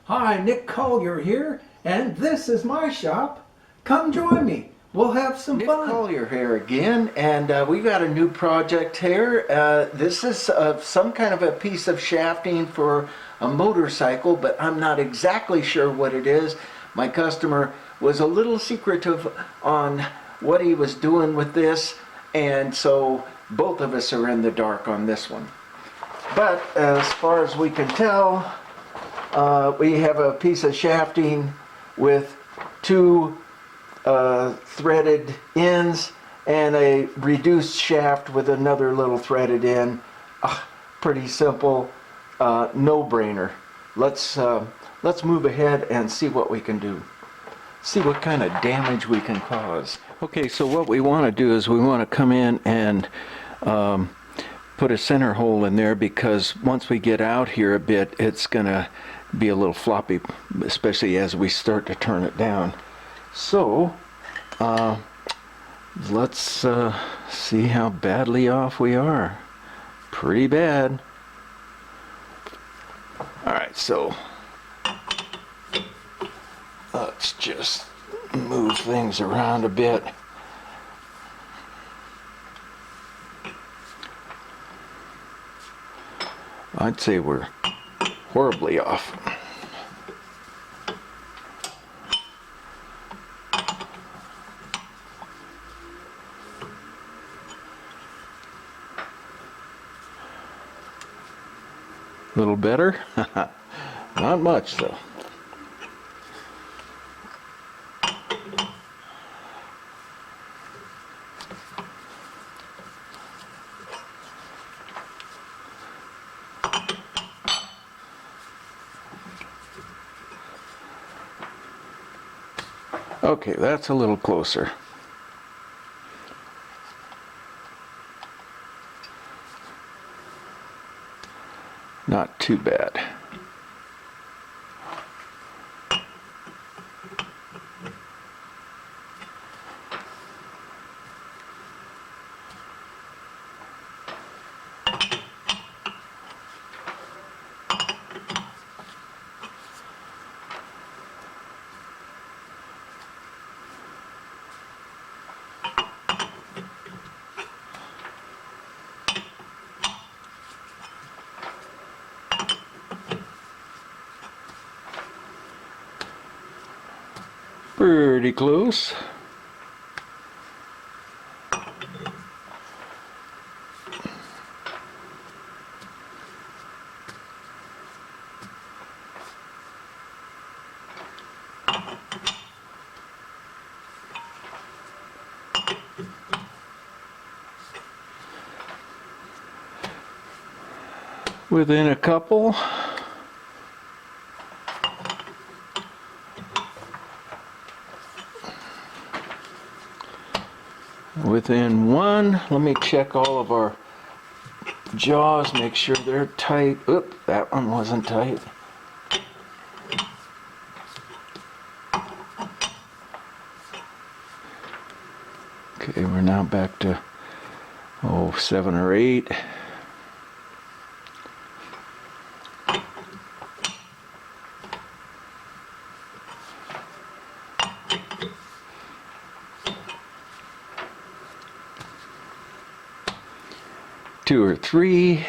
Hi, Nick Collier here, and this is my shop. Come join me. We'll have some fun. Nick Collier here again, and we got a new project here. This is some kind of a piece of shafting for a motorcycle, but I'm not exactly sure what it is. My customer was a little secretive on what he was doing with this, and so both of us are in the dark on this one. But as far as we can tell, we have a piece of shafting with two threaded ends and a reduced shaft with another little threaded end. Pretty simple, no-brainer. Let's move ahead and see what we can do. See what kind of damage we can cause. Okay, so what we want to do is we want to come in and put a center hole in there, because once we get out here a bit, it's gonna be a little floppy, especially as we start to turn it down. So let's see how badly off we are. Pretty bad. Alright, so let's just move things around a bit. I'd say we're horribly off. A little better? Not much though. Okay, that's a little closer. Not too bad. Pretty close. Within a couple. Within one. Let me check all of our jaws, make sure they're tight. Oop, that one wasn't tight. Okay, we're now back to 7 or 8. Two or 3.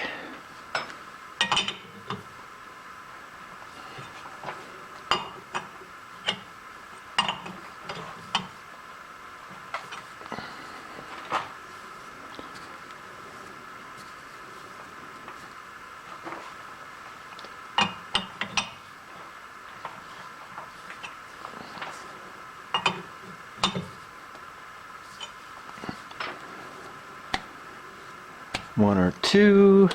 One or 2.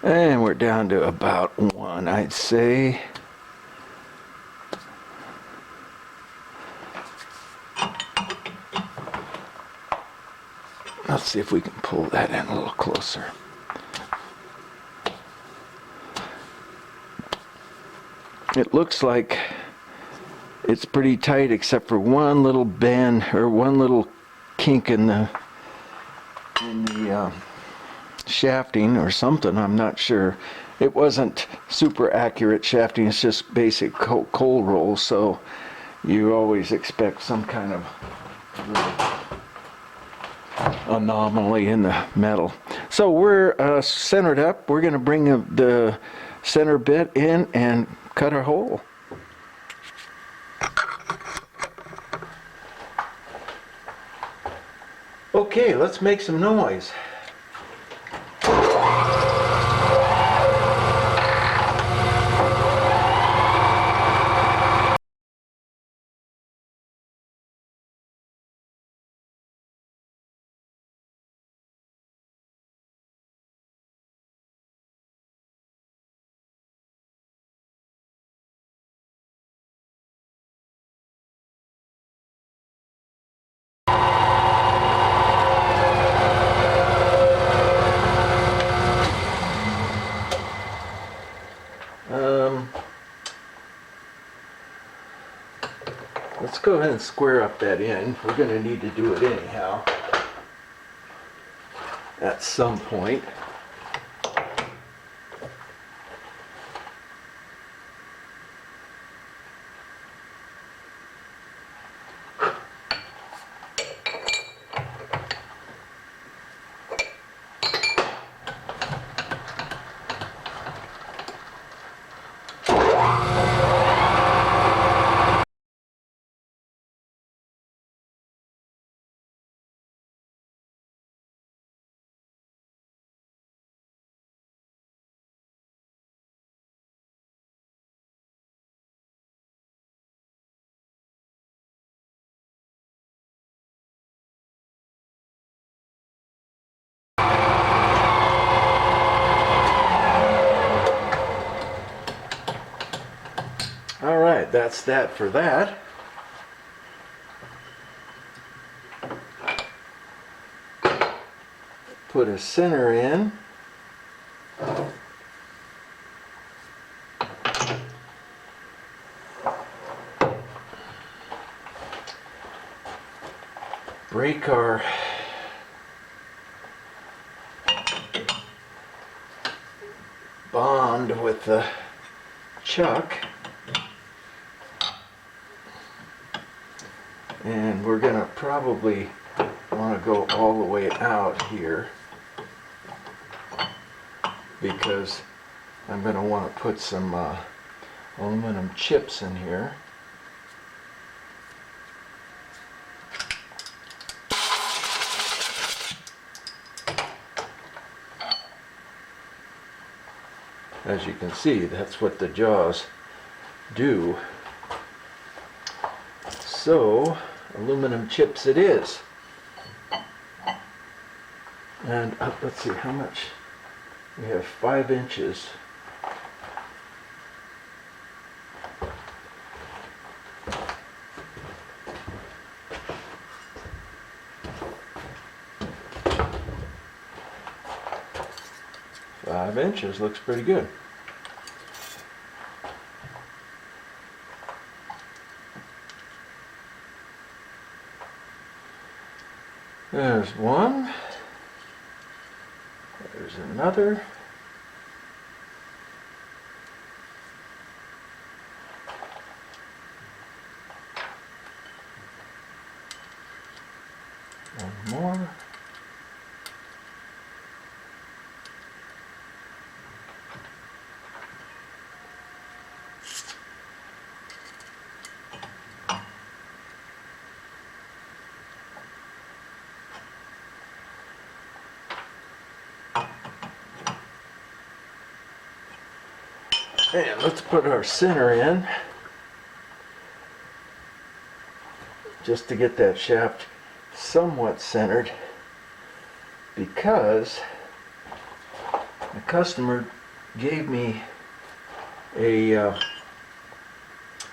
And we're down to about 1, I'd say. Let's see if we can pull that in a little closer. It looks like it's pretty tight except for one little bend or one little kink in the shafting or something, I'm not sure. It wasn't super accurate shafting, it's just basic coal roll, so you always expect some kind of anomaly in the metal. So we're centered up. We're going to bring the center bit in and cut our hole. Okay, let's make some noise. Let's go ahead and square up that end. We're going to need to do it anyhow at some point. All right, that's that for that. Put a center in. Break our bond with the chuck. And we're going to probably want to go all the way out here because I'm going to want to put some aluminum chips in here. As you can see, that's what the jaws do. So, aluminum chips it is. And let's see how much. We have 5 inches. Five inches looks pretty good. There's one. There's another. One more. And let's put our center in just to get that shaft somewhat centered, because the customer gave me a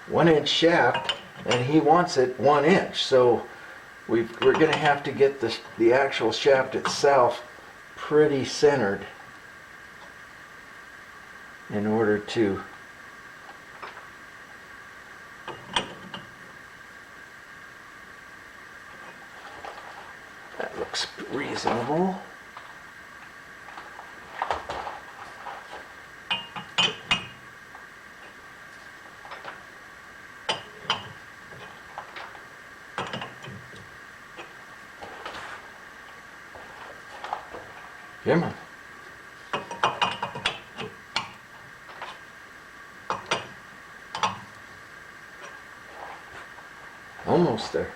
1-inch shaft and he wants it 1 inch, so we're going to have to get the actual shaft itself pretty centered in order to that looks reasonable. Come on. Almost there.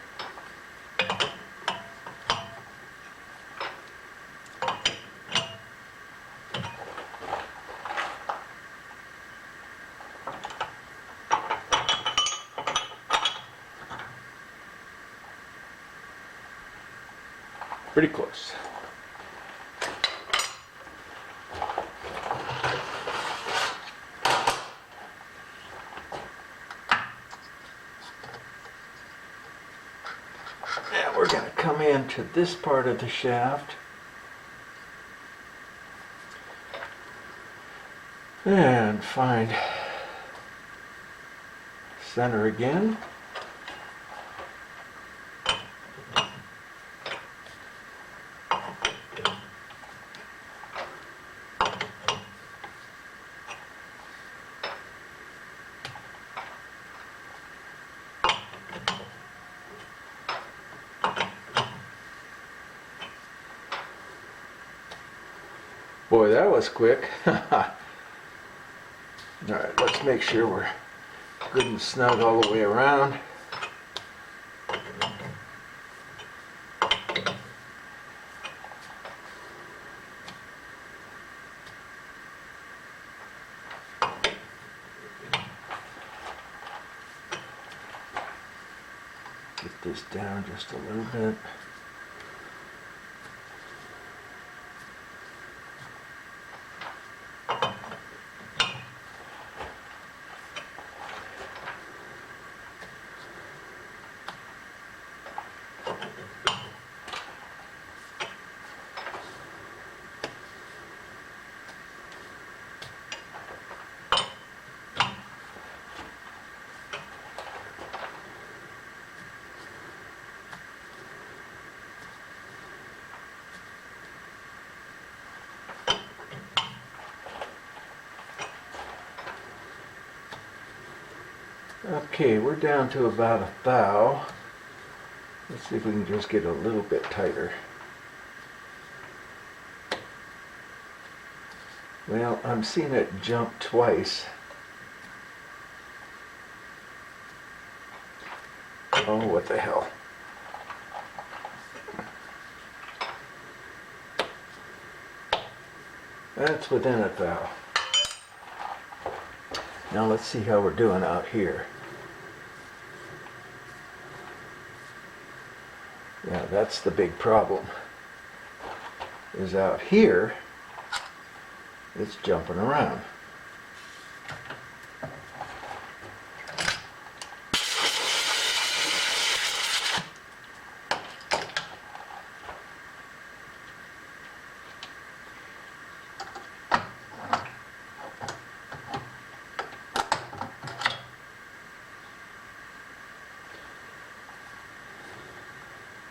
Pretty close. Now we're going to come into this part of the shaft and find center again. Boy, that was quick. Alright, let's make sure we're good and snug all the way around. Get this down just a little bit. Okay, we're down to about a thou. Let's see if we can just get a little bit tighter. Well, I'm seeing it jump twice. Oh, what the hell. That's within a thou. Now let's see how we're doing out here. Yeah, that's the big problem. Is out here, it's jumping around.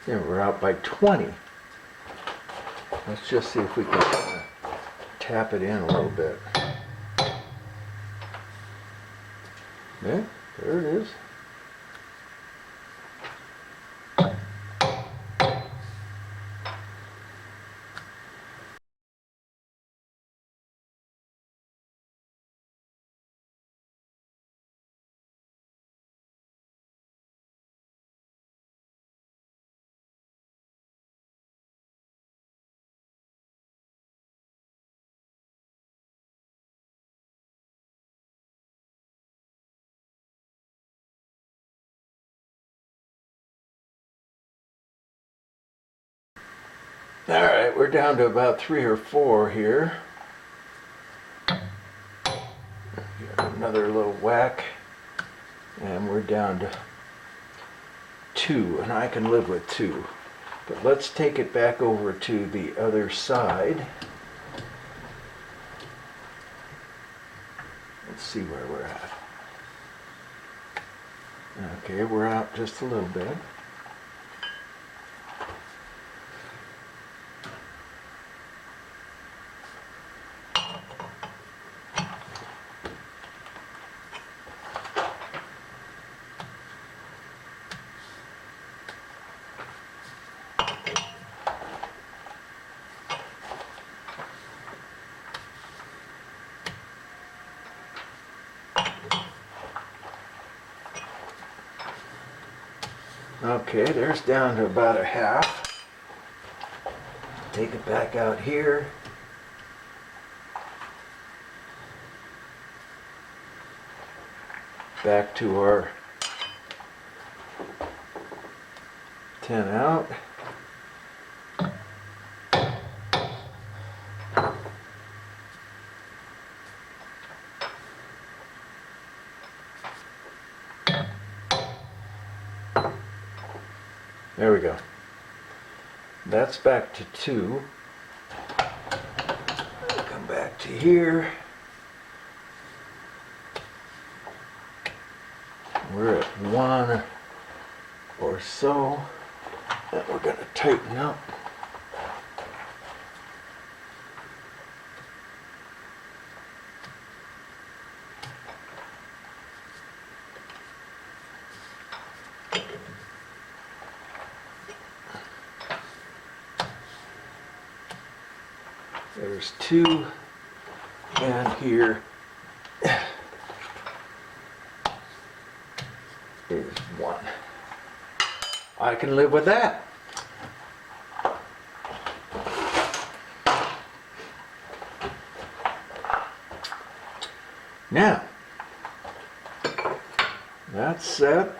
There, we're out by 20. Let's just see if we can kind of tap it in a little bit. Yeah, there it is. All right, we're down to about 3 or 4 here. Got another little whack, and we're down to 2, and I can live with 2. But let's take it back over to the other side. Let's see where we're at. Okay, we're out just a little bit. Okay, there's down to about a half. Take it back out here. Back to our 10 out. There we go. That's back to 2. Come back to here. We're at 1 or so. And we're going to tighten up. There's 2, and here is 1. I can live with that. Now, that's set.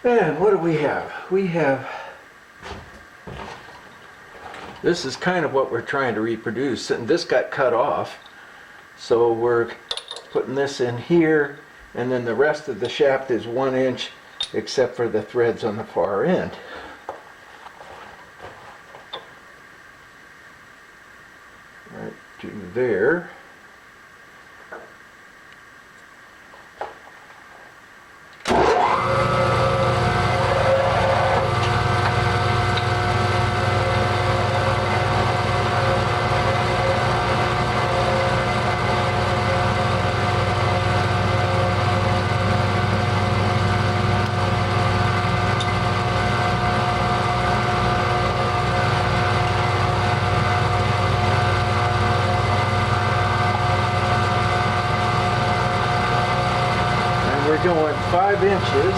And what do we have? We have, this is kind of what we're trying to reproduce, and this got cut off. So we're putting this in here, and then the rest of the shaft is 1 inch, except for the threads on the far end. Right to there. We're going 5 inches,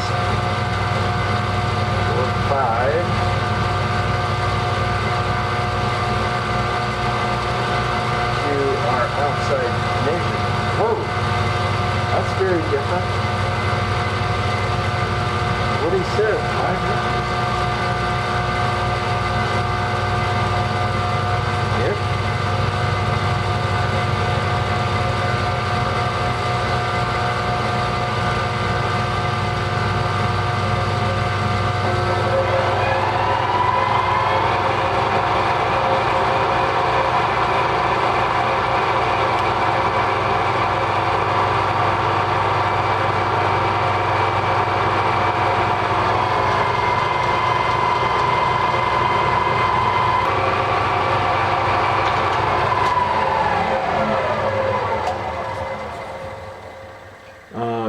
or 5, to our outside measurement. Whoa, that's very different. What he said, 5 inches. Yep.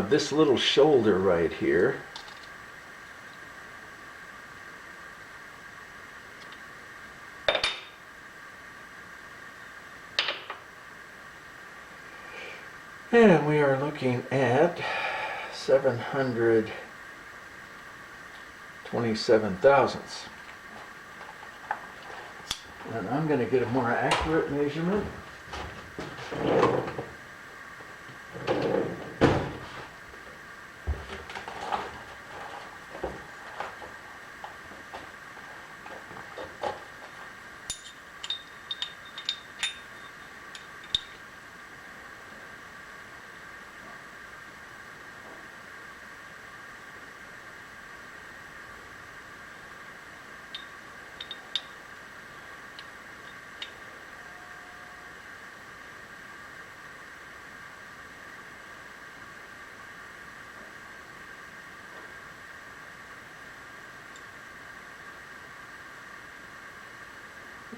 This little shoulder right here, and we are looking at 727 thousandths. And I'm going to get a more accurate measurement.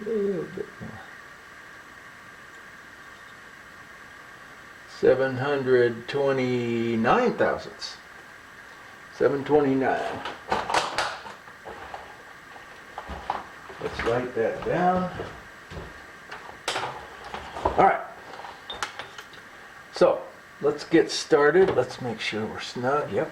A little bit more. 729 thousandths. 729. Let's write that down. All right. So let's get started. Let's make sure we're snug. Yep.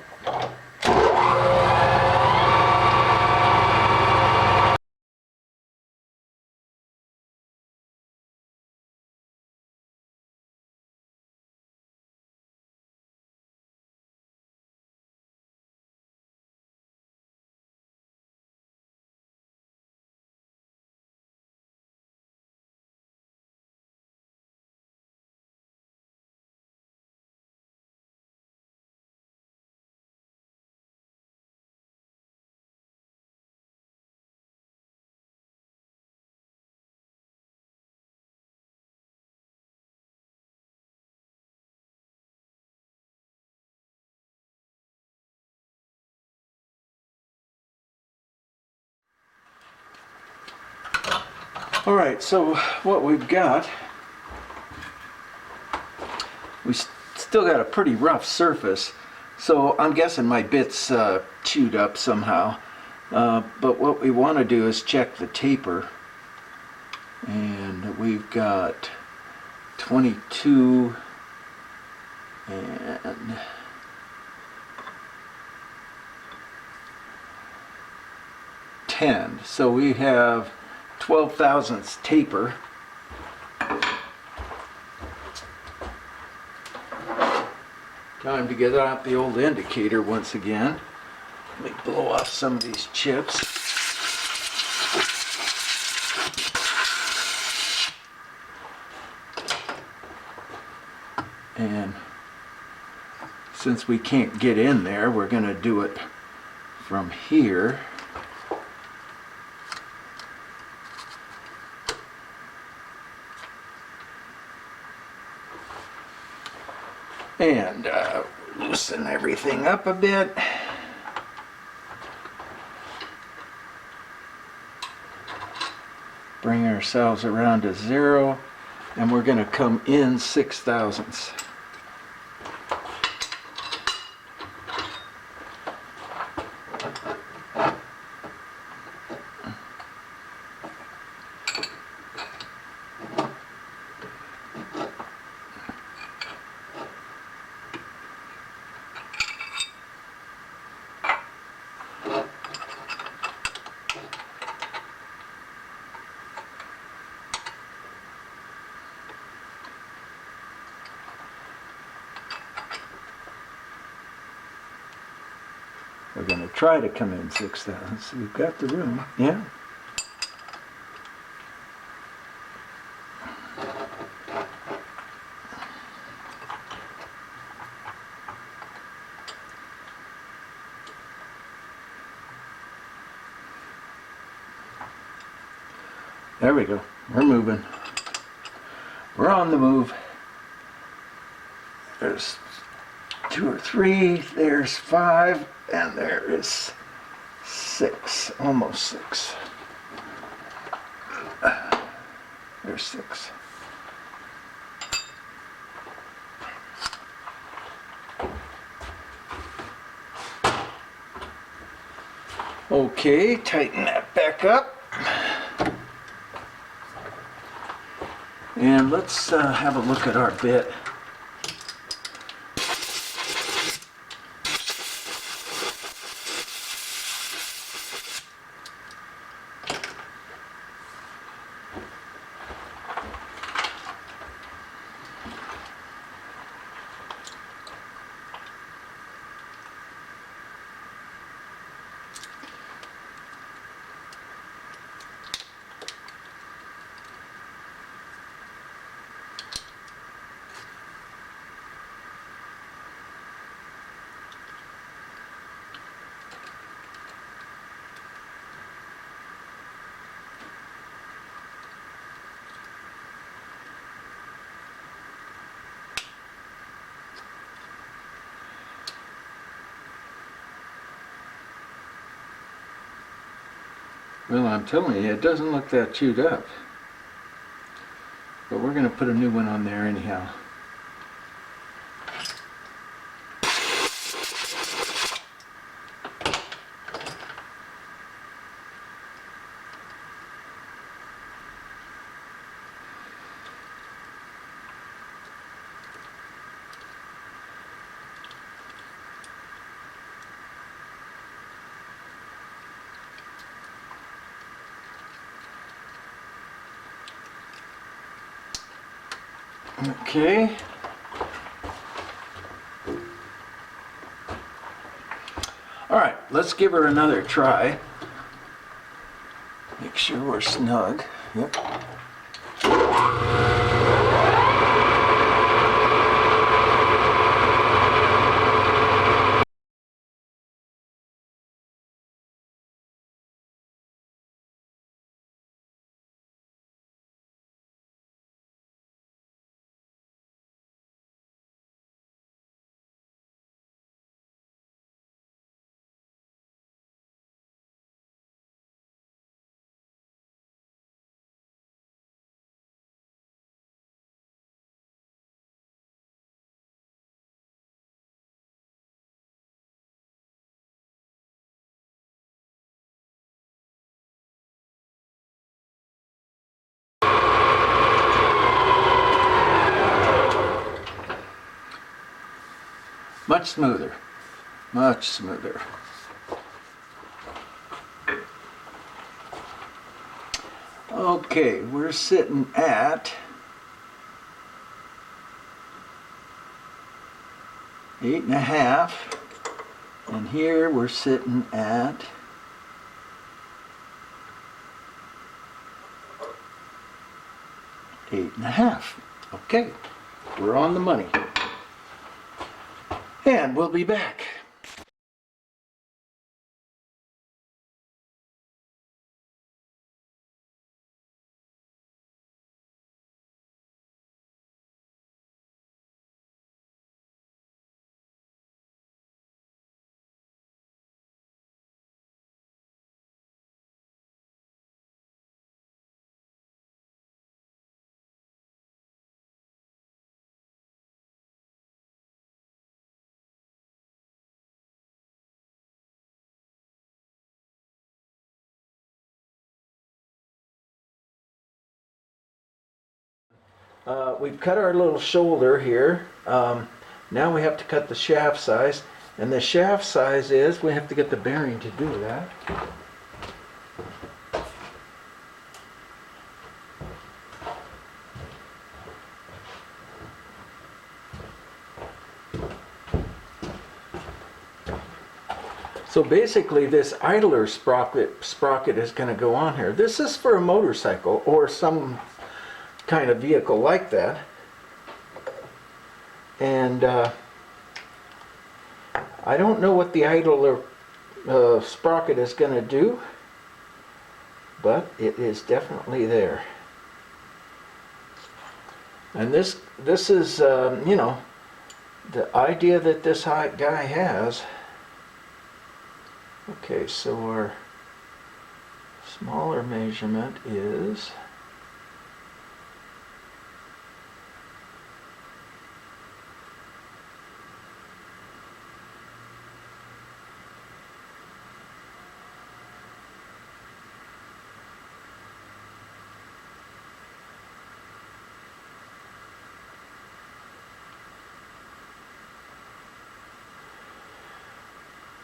All right, so what we've got, we still got a pretty rough surface, so I'm guessing my bit's chewed up somehow. But what we want to do is check the taper, and we've got 22 and 10, so we have 12 thousandths taper. Time to get out the old indicator once again. Let me blow off some of these chips. And since we can't get in there, we're going to do it from here. And loosen everything up a bit. Bring ourselves around to 0, and we're going to come in 6 thousandths. We're going to try to come in 6 thousandths. We've got the room. Yeah. There we go. We're moving. We're on the move. There's 2 or 3. There's 5. And there is 6. Almost 6. There's 6. Okay, tighten that back up. And let's have a look at our bit. Well, I'm telling you, it doesn't look that chewed up. But we're going to put a new one on there anyhow. Okay. All right, let's give her another try. Make sure we're snug. Yep. Much smoother. Much smoother. Okay, we're sitting at 8.5, and here we're sitting at 8.5. Okay, we're on the money. And we'll be back. We've cut our little shoulder here. Now we have to cut the shaft size. And the shaft size is, we have to get the bearing to do that. So basically this idler sprocket is going to go on here. This is for a motorcycle or some kind of vehicle like that. And I don't know what the idler sprocket is going to do, but it is definitely there. And this is, you know, the idea that this guy has. Okay, so our smaller measurement is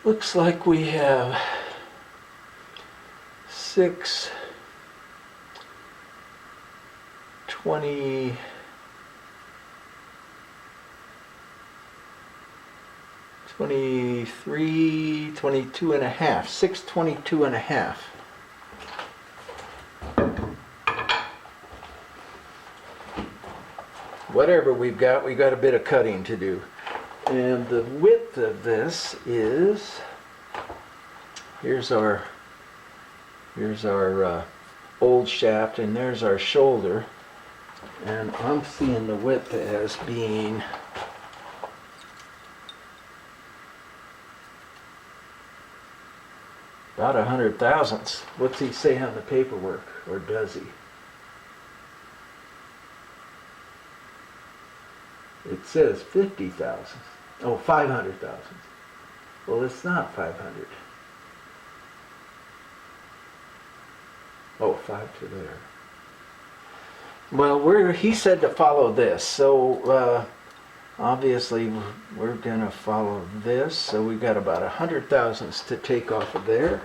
looks like we have 6/20 23, 22 and a half, 6/22 and a half. Whatever we got a bit of cutting to do. And the width of this is, here's our old shaft, and there's our shoulder, and I'm seeing the width as being about 100 thousandths. What's he say on the paperwork, or does he? It says 50 thousandths. Oh, 500 thousandths. Well, it's not 500. Oh, 5 to there. Well, he said to follow this, so obviously we're gonna follow this. So we've got about 100 thousandths to take off of there.